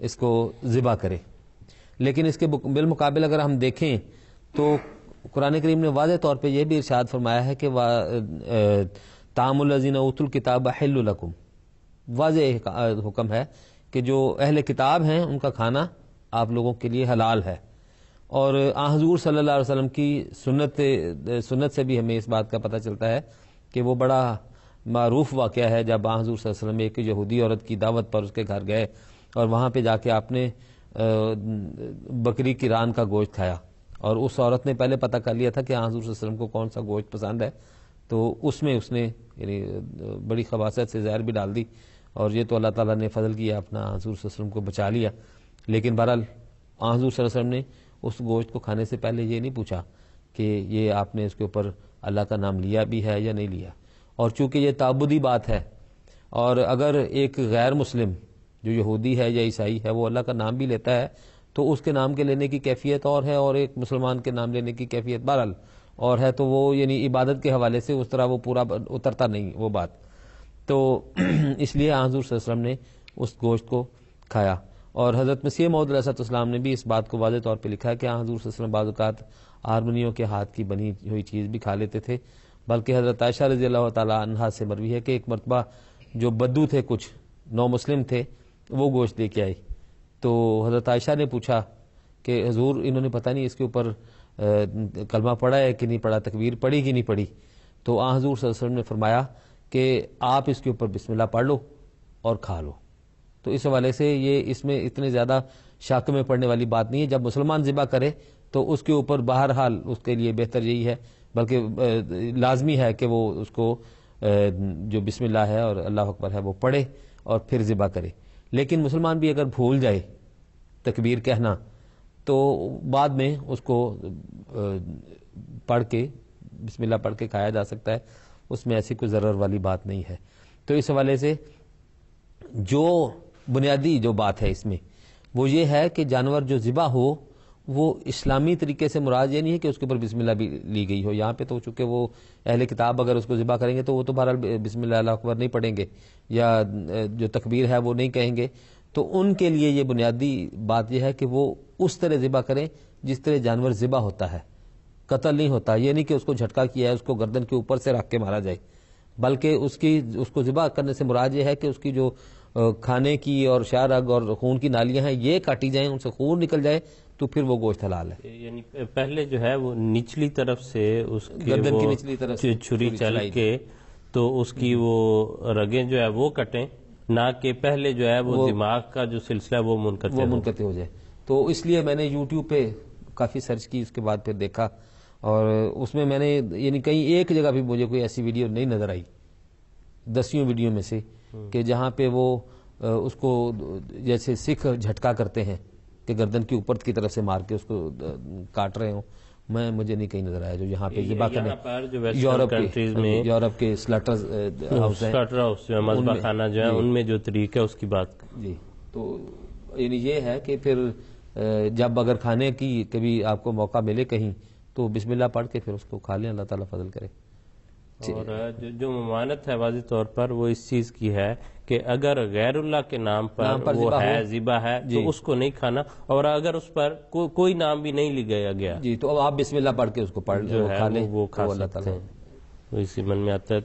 اس کو ذبح کرے. لیکن اس کے بالمقابل اگر ہم دیکھیں تو قرآن کریم نے واضح طور پہ یہ بھی ارشاد فرمایا ہے کہ طعام الذین اوتوا الکتاب حل لکم. واضح حکم ہے کہ جو اہل کتاب ہیں ان کا کھانا آپ لوگوں کے لیے حلال ہے. اور حضور صلی اللہ علیہ وسلم کی سنت سے بھی ہمیں اس بات کا پتہ چلتا ہے کہ وہ بڑا معروف واقعہ ہے جب حضور صلی اللہ علیہ وسلم ایک یہودی عورت کی دعوت پر اس کے گھر گئے اور وہاں پہ جا کے آپ نے بکری کی ران کا گوشت کھایا. اور اس عورت نے پہلے پتہ کر لیا تھا کہ حضور صلی اللہ علیہ وسلم کو کون سا گوشت پسند ہے, تو اس میں اس نے یعنی بڑی خباثت سے زہر بھی ڈال دی, اور یہ تو اللہ تعالیٰ نے فضل کیا اپنا حضور صلی اللہ علیہ وسلم کو بچا لیا. لیکن بہرحال حضور صلی اللہ علیہ وسلم نے اس گوشت کو کھانے سے پہلے یہ نہیں پوچھا کہ یہ آپ نے اس کے اوپر اللہ کا نام لیا بھی ہے یا نہیں لیا. اور چونکہ یہ تعبدی بات ہے, اور اگر ایک غیر مسلم جو یہودی ہے یا عیسائی ہے وہ اللہ کا نام بھی لیتا ہے تو اس کے نام کے لینے کی کیفیت اور ہے, اور ایک مسلمان کے نام لینے کی کیفیت بہرحال اور ہے, تو وہ یعنی عبادت کے حوالے سے اس طرح وہ پورا اترتا نہیں وہ بات. تو اس لیے حضور صلی اللہ علیہ وسلم نے اس گوشت کو کھایا. اور حضرت مسیح موعود علیہ السلام نے بھی اس بات کو واضح طور پہ لکھا ہے کہ حضور صلی اللہ علیہ وسلم بعض اوقات ہارمونیوں کے ہاتھ کی بنی ہوئی چیز بھی کھا لیتے تھے. بلکہ حضرت عائشہ رضی اللہ تعالیٰ عنہا سے مروی ہے کہ ایک مرتبہ جو بدو تھے, کچھ نو مسلم تھے, وہ گوشت لے کے آئے. تو حضرت عائشہ نے پوچھا کہ حضور انہوں نے پتہ نہیں اس کے اوپر کلمہ پڑھا ہے کہ نہیں پڑھا, تکبیر پڑھی کہ نہیں پڑھی. تو حضور صلی اللہ علیہ وسلم نے فرمایا کہ آپ اس کے اوپر بسم اللہ پڑھ لو اور کھا لو. تو اس حوالے سے یہ اس میں اتنے زیادہ شک میں پڑنے والی بات نہیں ہے. جب مسلمان ذبح کرے تو اس کے اوپر بہرحال اس کے لیے بہتر یہی ہے, بلکہ لازمی ہے کہ وہ اس کو جو بسم اللہ ہے اور اللہ اکبر ہے وہ پڑھے اور پھر ذبح کرے. لیکن مسلمان بھی اگر بھول جائے تکبیر کہنا تو بعد میں اس کو پڑھ کے بسم اللہ پڑھ کے کھایا جا سکتا ہے, اس میں ایسی کوئی ضرر والی بات نہیں ہے. تو اس حوالے سے جو بنیادی جو بات ہے اس میں وہ یہ ہے کہ جانور جو ذبح ہو وہ اسلامی طریقے سے مراد یہ نہیں ہے کہ اس کے اوپر بسم اللہ بھی لی گئی ہو. یہاں پہ تو چونکہ وہ اہل کتاب اگر اس کو ذبح کریں گے تو وہ تو بہرحال بسم اللہ اللہ اکبر نہیں پڑھیں گے یا جو تکبیر ہے وہ نہیں کہیں گے. تو ان کے لیے یہ بنیادی بات یہ ہے کہ وہ اس طرح ذبح کریں جس طرح جانور ذبح ہوتا ہے, قتل نہیں ہوتا. یہ نہیں کہ اس کو جھٹکا کیا ہے اس کو گردن کے اوپر سے رکھ کے مارا جائے, بلکہ اس کو ذبح کرنے سے مراد یہ ہے کہ اس کی جو کھانے کی اور شاہ رگ اور خون کی نالیاں ہیں یہ کاٹی جائیں, ان سے خون نکل جائے, تو پھر وہ گوشت حلال ہے. یعنی پہلے جو ہے وہ نچلی طرف سے اس کے گردن کی نچلی طرف سے چھری چل کے تو اس کی وہ رگیں جو ہے وہ کٹیں, نہ کہ پہلے جو ہے وہ دماغ کا جو سلسلہ ہے وہ منقطع ہو جائے. تو اس لیے میں نے یوٹیوب پہ کافی سرچ کی, اس کے بعد پھر دیکھا, اور اس میں نے یعنی کہیں ایک جگہ بھی مجھے کوئی ایسی ویڈیو نہیں نظر آئی 10 ویڈیو میں سے کہ جہاں پہ وہ اس کو جیسے سکھ جھٹکا کرتے ہیں کہ گردن کے اوپر کی طرف سے مار کے اس کو کاٹ رہے ہوں. مجھے نہیں کہیں نظر آیا جو یہاں پہ ذبح کرنے یورپ کے سلاٹر ہاؤس مذبح خانہ جو ہے ان میں جو طریقہ ہے اس کی بات. جی, تو یعنی یہ ہے کہ پھر جب اگر کھانے کی کبھی آپ کو موقع ملے کہیں تو بسم اللہ پڑھ کے پھر اس کو کھا لیں, اللہ تعالیٰ فضل کرے. اور جو ممانت ہے واضح طور پر وہ اس چیز کی ہے کہ اگر غیر اللہ کے نام پر وہ ہے ذبح ہے تو اس کو نہیں کھانا, اور اگر اس پر کوئی نام بھی نہیں لگایا گیا جی تو اب آپ بسم اللہ پڑھ کے اس کو پڑھ جو کھا لیں, وہ کھا سکتے ہیں, وہ اسی من میں آتا ہے.